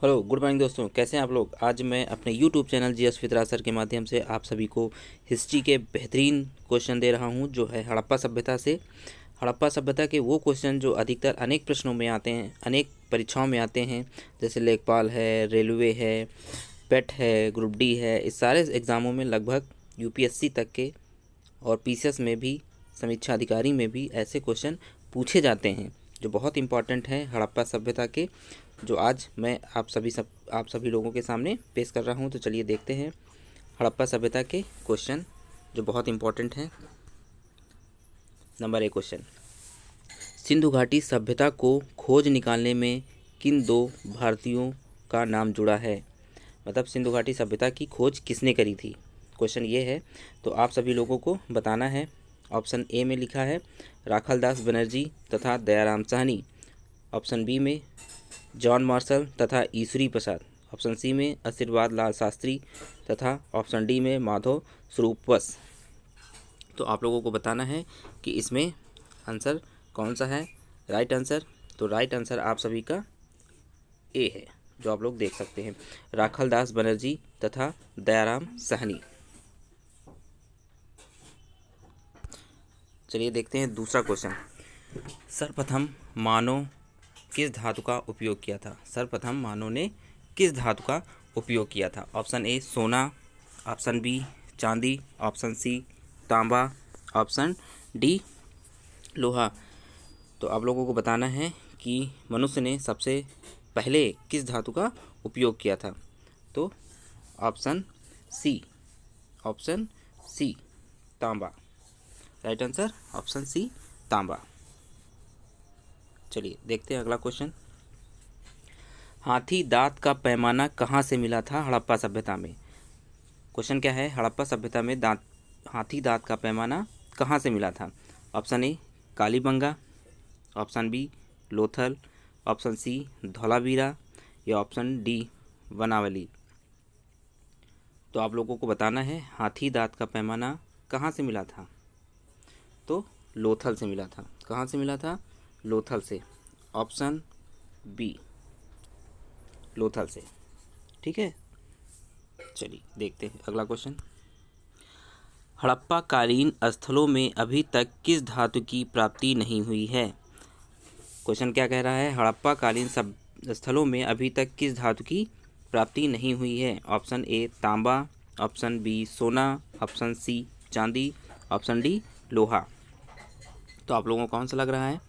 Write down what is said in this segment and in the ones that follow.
Hello good morning दोस्तों, कैसे हैं आप लोग। आज मैं अपने यूट्यूब चैनल जीएस फितरा सर के माध्यम से आप सभी को हिस्ट्री के बेहतरीन क्वेश्चन दे रहा हूं, जो है हड़प्पा सभ्यता से। हड़प्पा सभ्यता के वो क्वेश्चन जो अधिकतर अनेक प्रश्नों में आते हैं, अनेक परीक्षाओं में आते हैं, जैसे लेखपाल है, रेलवे है, पेट है, ग्रुप डी है। इस सारे एग्ज़ामों में लगभग यूपीएससी तक के और पीसीएस में भी, समीक्षा अधिकारी में भी ऐसे क्वेश्चन पूछे जाते हैं जो बहुत इंपॉर्टेंट हैं हड़प्पा सभ्यता के, जो आज मैं आप सभी लोगों के सामने पेश कर रहा हूं। तो चलिए देखते हैं हड़प्पा सभ्यता के क्वेश्चन जो बहुत इंपॉर्टेंट हैं। नंबर 1 क्वेश्चन, सिंधु घाटी सभ्यता को खोज निकालने में किन दो भारतीयों का नाम जुड़ा है। मतलब सिंधु घाटी सभ्यता की खोज किसने करी थी, क्वेश्चन ये है। तो आप सभी लोगों को बताना है। ऑप्शन ए में लिखा है राखालदास बनर्जी तथा दयाराम साहनी, ऑप्शन बी में जॉन मार्शल तथा ईश्वरी प्रसाद, ऑप्शन सी में आशीर्वाद लाल शास्त्री तथा ऑप्शन डी में माधव स्वरूप बस। तो आप लोगों को बताना है कि इसमें आंसर कौन सा है, राइट आंसर। तो राइट आंसर आप सभी का ए है, जो आप लोग देख सकते हैं, राखालदास बनर्जी तथा दयाराम साहनी। चलिए देखते हैं दूसरा क्वेश्चन, सर्वप्रथम मानव किस धातु का उपयोग किया था। सर्वप्रथम मानव ने किस धातु का उपयोग किया था। ऑप्शन ए सोना, ऑप्शन बी चांदी, ऑप्शन सी तांबा, ऑप्शन डी लोहा। तो आप लोगों को बताना है कि मनुष्य ने सबसे पहले किस धातु का उपयोग किया था। तो ऑप्शन सी तांबा, राइट आंसर ऑप्शन सी तांबा। चलिए देखते हैं अगला क्वेश्चन, हाथी दांत का पैमाना कहाँ से मिला था हड़प्पा सभ्यता में। क्वेश्चन क्या है, हड़प्पा सभ्यता में हाथी दांत का पैमाना कहाँ से मिला था। Option A Kalibangan, option B Lothal, option C Dholavira या ऑप्शन डी वनावली। तो आप लोगों को बताना है हाथी दांत का पैमाना कहाँ से मिला था। तो लोथल से मिला था। कहाँ से मिला था, लोथल से, ऑप्शन बी लोथल से। ठीक है, चलिए देखते हैं अगला क्वेश्चन, हड़प्पा कालीन स्थलों में अभी तक किस धातु की प्राप्ति नहीं हुई है। क्वेश्चन क्या कह रहा है, हड़प्पा कालीन सब स्थलों में अभी तक किस धातु की प्राप्ति नहीं हुई है। ऑप्शन ए तांबा, ऑप्शन बी सोना, ऑप्शन सी चांदी, ऑप्शन डी लोहा। तो आप लोगों को कौन सा लग रहा है,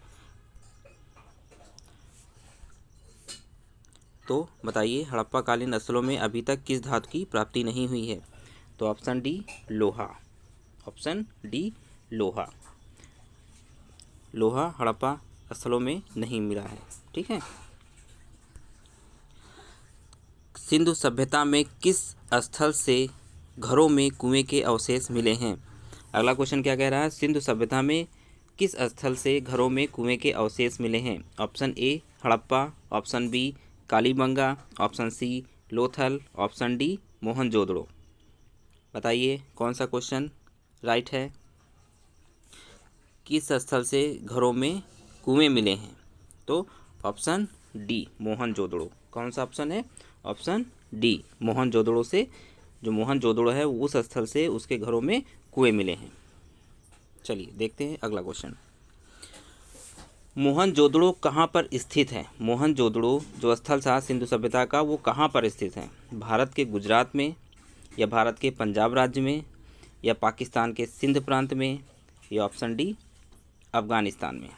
तो बताइए हड़प्पा कालीन स्थलों में अभी तक किस धातु की प्राप्ति नहीं हुई है। तो ऑप्शन डी लोहा, ऑप्शन डी लोहा। लोहा हड़प्पा स्थलों में नहीं मिला है। ठीक है, सिंधु सभ्यता में किस स्थल से घरों में कुएं के अवशेष मिले हैं। अगला क्वेश्चन क्या कह रहा है, सिंधु सभ्यता में किस स्थल से घरों में कुएं के अवशेष मिले हैं। Option A Harappa, option B Kalibangan, option C Lothal, option D Mohenjodaro. बताइए कौन सा क्वेश्चन राइट है, किस स्थल से घरों में कुएं मिले हैं। तो ऑप्शन डी मोहनजोदड़ो। कौन सा ऑप्शन है, ऑप्शन डी मोहनजोदड़ो से, जो मोहनजोदड़ो है उस स्थल से उसके घरों में कुएं मिले हैं। चलिए देखते हैं अगला क्वेश्चन, मोहनजोदड़ो कहाँ पर स्थित है। मोहनजोदड़ो जो स्थल था सिंधु सभ्यता का, वो कहाँ पर स्थित है। भारत के गुजरात में, या भारत के पंजाब राज्य में, या पाकिस्तान के सिंध प्रांत में, या ऑप्शन डी अफ़गानिस्तान में।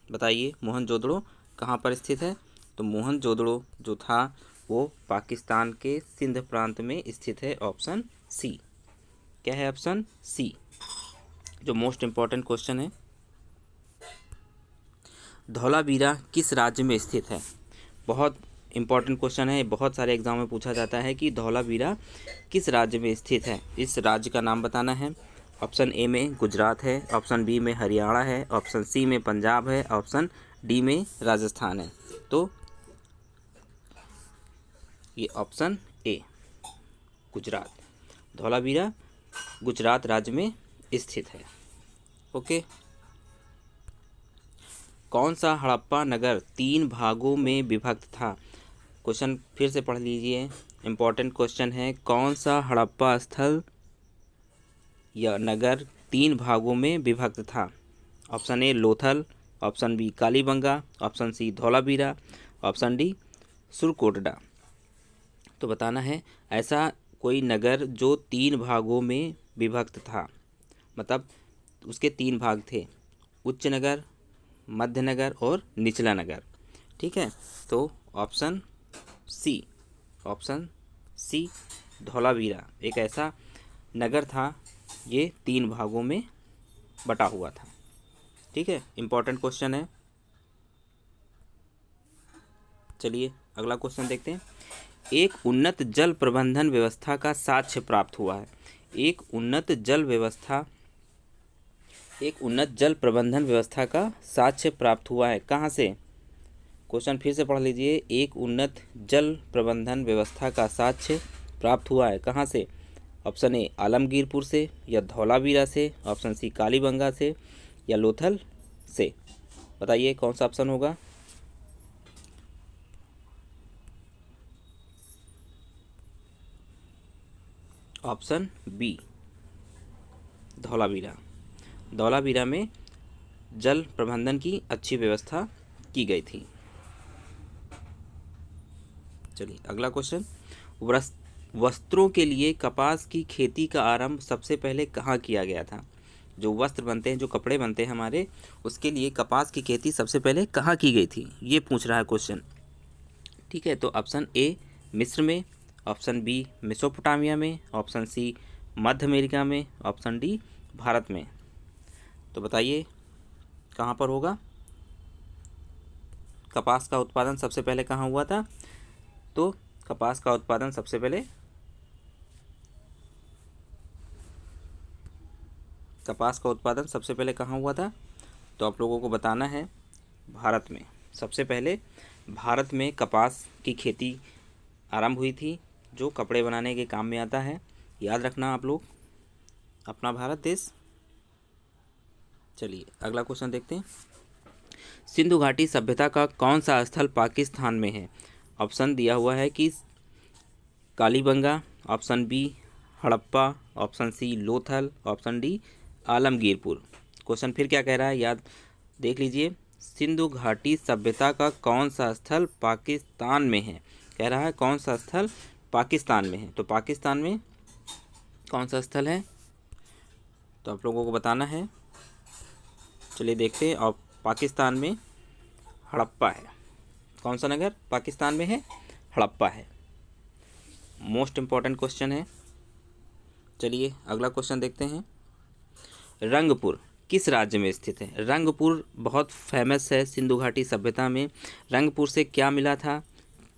बताइए मोहनजोदड़ो कहाँ पर स्थित है। तो मोहनजोदड़ो जो था वो पाकिस्तान के सिंध प्रांत में स्थित है, ऑप्शन सी। क्या है, ऑप्शन सी, जो मोस्ट इम्पॉर्टेंट क्वेश्चन है। धौलावीरा किस राज्य में स्थित है। बहुत इंपॉर्टेंट क्वेश्चन है, बहुत सारे एग्जाम में पूछा जाता है कि धौलावीरा किस राज्य में स्थित है। इस राज्य का नाम बताना है। ऑप्शन ए में गुजरात है, ऑप्शन बी में हरियाणा है, ऑप्शन सी में पंजाब है, ऑप्शन डी में राजस्थान है। तो ये ऑप्शन ए गुजरात, धौलावीरा गुजरात राज्य में स्थित है। ओके, कौन सा हड़प्पा नगर 3 भागों में विभक्त था। क्वेश्चन फिर से पढ़ लीजिए, इम्पोर्टेंट क्वेश्चन है। कौन सा हड़प्पा स्थल या नगर 3 भागों में विभक्त था? Option A Lothal, option B Kalibangan, option C Dholavira, option D Surkotada. तो बताना है ऐसा कोई नगर जो 3 भागों में विभक्त था, मतलब उसके 3 भाग थे, उच्च नगर, मध्य नगर और निचला नगर। ठीक है, तो ऑप्शन सी धौलावीरा एक ऐसा नगर था, ये 3 भागों में बटा हुआ था। ठीक है, इम्पोर्टेंट क्वेश्चन है। चलिए अगला क्वेश्चन देखते हैं। एक उन्नत जल प्रबंधन व्यवस्था का साक्ष्य प्राप्त हुआ है। एक उन्नत जल प्रबंधन व्यवस्था का साक्ष्य प्राप्त हुआ है कहाँ से? क्वेश्चन फिर से पढ़ लीजिए। एक उन्नत जल प्रबंधन व्यवस्था का साक्ष्य प्राप्त हुआ है कहाँ से? ऑप्शन ए आलमगीरपुर से या धौलावीरा से, ऑप्शन सी कालीबंगा से या लोथल से। बताइए कौन सा ऑप्शन होगा? Option B Dholavira. धौलावीरा में जल प्रबंधन की अच्छी व्यवस्था की गई थी। चलिए अगला क्वेश्चन। वस्त्रों के लिए कपास की खेती का आरंभ सबसे पहले कहाँ किया गया था? जो वस्त्र बनते हैं, जो कपड़े बनते हैं हमारे, उसके लिए कपास की खेती सबसे पहले कहाँ की गई थी, ये पूछ रहा है क्वेश्चन। ठीक है, तो ऑप्शन ए मिस्र में, ऑप्शन बी मेसोपोटामिया में, ऑप्शन सी मध्य अमेरिका में, ऑप्शन डी भारत में। तो बताइए कहाँ पर होगा? कपास का उत्पादन सबसे पहले कहाँ हुआ था? तो कपास का उत्पादन सबसे पहले कहाँ हुआ था? तो आप लोगों को बताना है भारत में। सबसे पहले भारत में कपास की खेती आरंभ हुई थी, जो कपड़े बनाने के काम में आता है। याद रखना आप लोग, अपना भारत देश। चलिए अगला क्वेश्चन देखते हैं। सिंधु घाटी सभ्यता का कौन सा स्थल पाकिस्तान में है? ऑप्शन दिया हुआ है कि Kalibangan, option B Harappa, option C Lothal, option D Alamgirpur. Question फिर क्या कह रहा है, याद देख लीजिए। सिंधु घाटी सभ्यता का कौन सा स्थल पाकिस्तान में है? कह रहा है कौन सा स्थल पाकिस्तान में है। तो पाकिस्तान में कौन सा स्थल है, तो आप लोगों को बताना है। चलिए देखते हैं। और पाकिस्तान में हड़प्पा है। कौन सा नगर पाकिस्तान में है? हड़प्पा है। मोस्ट इम्पॉर्टेंट क्वेश्चन है। चलिए अगला क्वेश्चन देखते हैं। रंगपुर किस राज्य में स्थित है? रंगपुर बहुत फेमस है सिंधु घाटी सभ्यता में। रंगपुर से क्या मिला था,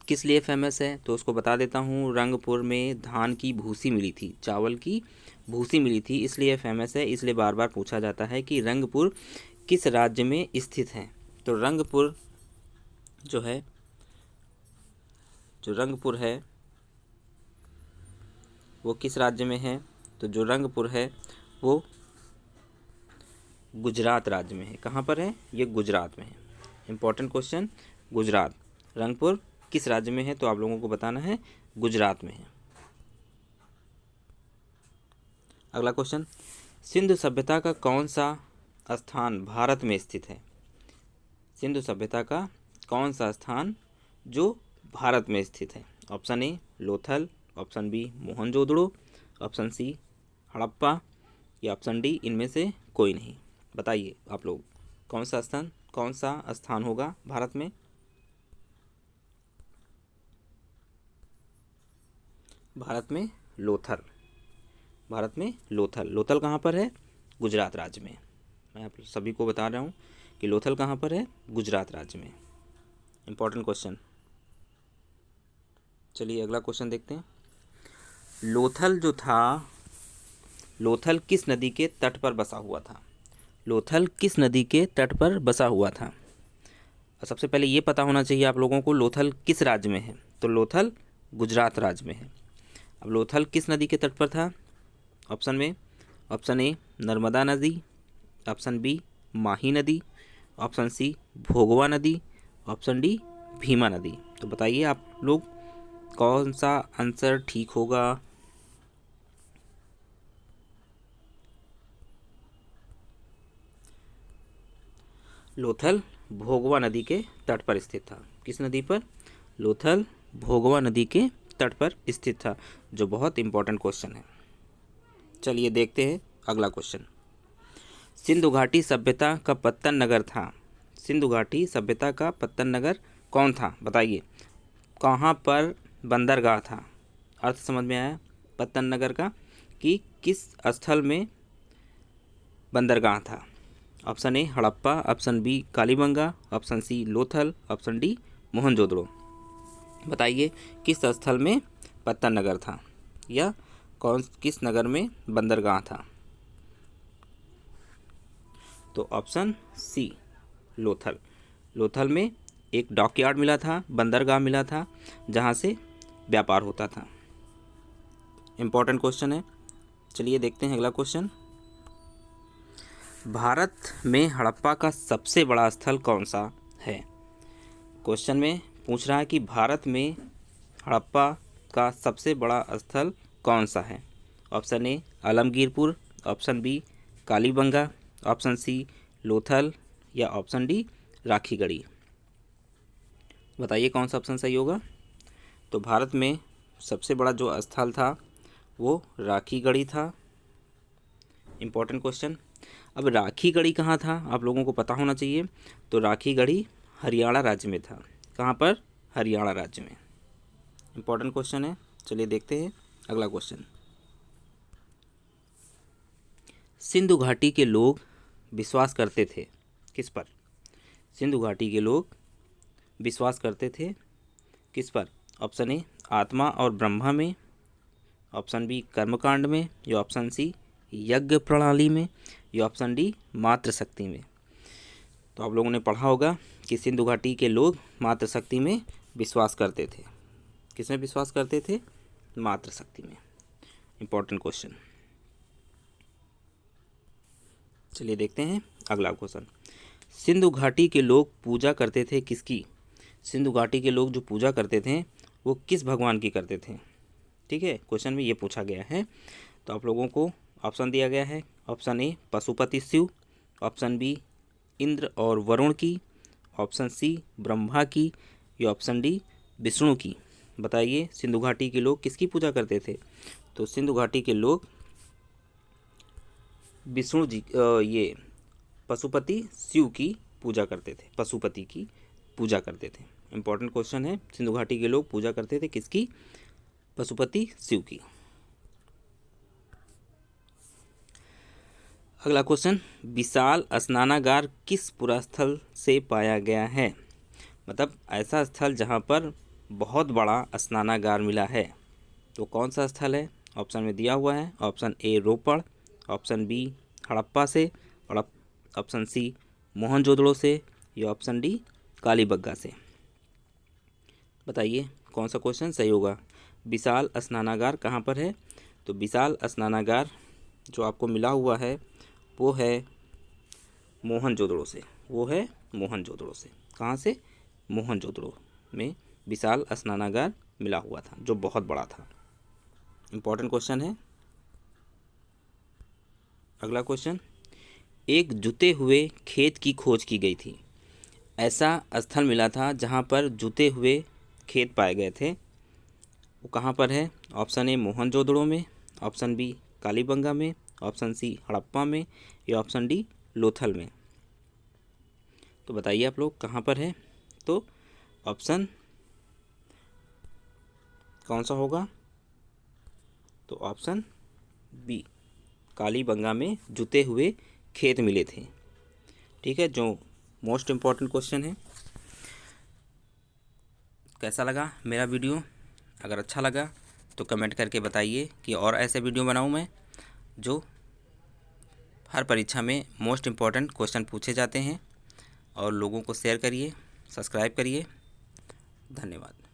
किस लिए फेमस है, तो उसको बता देता हूँ। रंगपुर में धान की भूसी मिली थी, चावल की भूसी मिली थी, इसलिए फेमस है। इसलिए बार बार पूछा जाता है कि रंगपुर किस राज्य में स्थित है। तो रंगपुर जो रंगपुर है वो किस राज्य में है? तो जो रंगपुर है वो गुजरात राज्य में है। कहाँ पर है? ये गुजरात में है। Important question, Gujarat. रंगपुर किस राज्य में है? तो आप लोगों को बताना है गुजरात में है। अगला क्वेश्चन। सिंधु सभ्यता का कौन सा स्थान भारत में स्थित है? सिंधु सभ्यता का कौन सा स्थान जो भारत में स्थित है? Option A Lothal, option B Mohenjodaro, option C Harappa या ऑप्शन डी इनमें से कोई नहीं। बताइए आप लोग कौन सा स्थान होगा भारत में? भारत में लोथल। लोथल कहाँ पर है? गुजरात राज्य में। मैं आप सभी को बता रहा हूँ कि लोथल कहाँ पर है? गुजरात राज्य में। Important question. चलिए अगला क्वेश्चन देखते हैं। लोथल किस नदी के तट पर बसा हुआ था? लोथल किस नदी के तट पर बसा हुआ था? और सबसे पहले ये पता होना चाहिए आप लोगों को लोथल किस राज्य में है। तो लोथल गुजरात राज्य में है। अब लोथल किस नदी के तट पर था? ऑप्शन ए नर्मदा नदी, ऑप्शन बी माही नदी, ऑप्शन सी भोगवा नदी, ऑप्शन डी भीमा नदी। तो बताइए आप लोग कौन सा आंसर ठीक होगा। लोथल भोगवा नदी के तट पर स्थित था। किस नदी पर? लोथल भोगवा नदी के तट पर स्थित था, जो बहुत इंपॉर्टेंट क्वेश्चन है। चलिए देखते हैं अगला क्वेश्चन। सिंधु घाटी सभ्यता का पत्तन नगर था। सिंधु घाटी सभ्यता का पत्तन नगर कौन था? बताइए। कहाँ पर बंदरगाह था? अर्थ समझ में आया पत्तन नगर का कि किस स्थल में बंदरगाह था। Option A Harappa, option B Kalibangan, option C Lothal, option D Mohenjodaro. बताइए किस स्थल में पत्तन नगर था या किस नगर में बंदरगाह था। तो ऑप्शन सी लोथल। लोथल में एक डॉकयार्ड मिला था, बंदरगाह मिला था, जहाँ से व्यापार होता था। इम्पोर्टेंट क्वेश्चन है। चलिए देखते हैं अगला क्वेश्चन। भारत में हड़प्पा का सबसे बड़ा स्थल कौन सा है? क्वेश्चन में पूछ रहा है कि भारत में हड़प्पा का सबसे बड़ा स्थल कौन सा है। Option A Alamgirpur, option B Kalibangan, option C Lothal या ऑप्शन डी राखीगढ़ी। बताइए कौन सा ऑप्शन सही होगा। तो भारत में सबसे बड़ा जो स्थल था वो राखीगढ़ी था। Important question. अब राखीगढ़ी कहाँ था आप लोगों को पता होना चाहिए। तो राखीगढ़ी हरियाणा राज्य में था। कहाँ पर? हरियाणा राज्य में। इम्पोर्टेंट क्वेश्चन है। चलिए देखते हैं अगला क्वेश्चन। सिंधु घाटी के लोग विश्वास करते थे किस पर? सिंधु घाटी के लोग विश्वास करते थे किस पर? ऑप्शन ए आत्मा और ब्रह्मा में, ऑप्शन बी कर्मकांड में, या ऑप्शन सी यज्ञ प्रणाली में, या ऑप्शन डी मातृशक्ति में। तो आप लोगों ने पढ़ा होगा कि सिंधु घाटी के लोग मातृशक्ति में विश्वास करते थे। किस में विश्वास करते थे? मातृशक्ति में। Important question. चलिए देखते हैं अगला क्वेश्चन। सिंधु घाटी के लोग पूजा करते थे किसकी? सिंधु घाटी के लोग जो पूजा करते थे वो किस भगवान की करते थे? ठीक है, क्वेश्चन में ये पूछा गया है। तो आप लोगों को ऑप्शन दिया गया है। Option A Pashupati Shiva, option B Indra और वरुण की, ऑप्शन सी ब्रह्मा की, या ऑप्शन डी विष्णु की। बताइए सिंधु घाटी के लोग किसकी पूजा करते थे? तो सिंधु घाटी के लोग विष्णु जी ये पशुपति शिव की पूजा करते थे। पशुपति की पूजा करते थे। इम्पोर्टेंट क्वेश्चन है। सिंधु घाटी के लोग पूजा करते थे किसकी? पशुपति शिव की। अगला क्वेश्चन। विशाल स्नानागार किस पुरास्थल से पाया गया है? मतलब ऐसा स्थल जहाँ पर बहुत बड़ा स्नानागार मिला है। तो कौन सा स्थल है? ऑप्शन में दिया हुआ है। Option A Ropar, option B Harappa से, और ऑप्शन सी मोहनजोदड़ो से, या ऑप्शन डी कालीबंगा से। बताइए कौन सा क्वेश्चन सही होगा। विशाल स्नानागार कहाँ पर है? तो विशाल स्नानागार जो आपको मिला हुआ है वो है मोहनजोदड़ो से। वो है मोहनजोदड़ो से। कहाँ से? मोहनजोदड़ो में विशाल स्नानागार मिला हुआ था जो बहुत बड़ा था। इम्पोर्टेंट क्वेश्चन है। अगला क्वेश्चन। एक जुते हुए खेत की खोज की गई थी। ऐसा स्थल मिला था जहाँ पर जुते हुए खेत पाए गए थे। वो कहाँ पर है? ऑप्शन ए मोहनजोदड़ो में, ऑप्शन बी कालीबंगा में, ऑप्शन सी हड़प्पा में, या ऑप्शन डी लोथल में। तो बताइए आप लोग कहाँ पर है। तो ऑप्शन कौन सा होगा? तो ऑप्शन बी कालीबंगा में जुते हुए खेत मिले थे। ठीक है, जो मोस्ट इम्पॉर्टेंट क्वेश्चन है। कैसा लगा मेरा वीडियो? अगर अच्छा लगा तो कमेंट करके बताइए कि और ऐसे वीडियो बनाऊं मैं जो हर परीक्षा में मोस्ट इम्पॉर्टेंट क्वेश्चन पूछे जाते हैं। और लोगों को शेयर करिए, सब्सक्राइब करिए। धन्यवाद।